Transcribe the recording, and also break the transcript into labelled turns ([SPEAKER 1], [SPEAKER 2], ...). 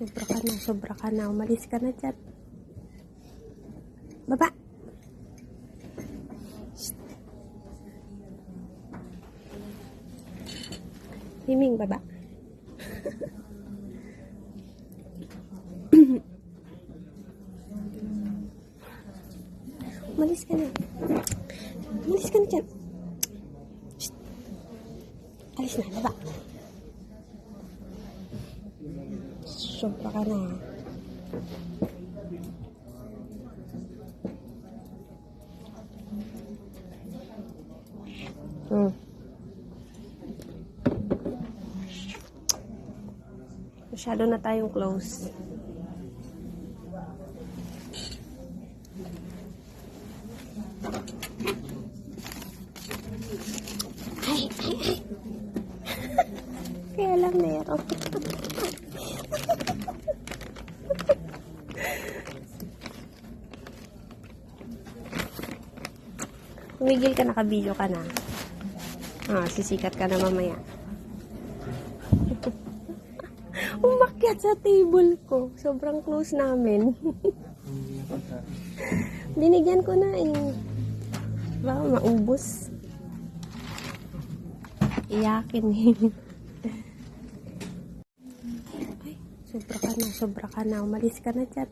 [SPEAKER 1] Sobra ka na. Umalis ka na dyan. Baba! Shh. Himing, baba. Umalis ka na. Umalis ka na dyan. Shh. Alis na, baba. Sobra ka na. Masyado na tayong close. Ay. Kaya lang meron. Tumigil ka, nakabidyo ka na. Sisikat ka na mamaya. Umakyat sa table ko. Sobrang close namin. Binigyan ko na eh. Baka maubos. Iyakin eh. Ay, sobra ka na. Umalis ka na dyan.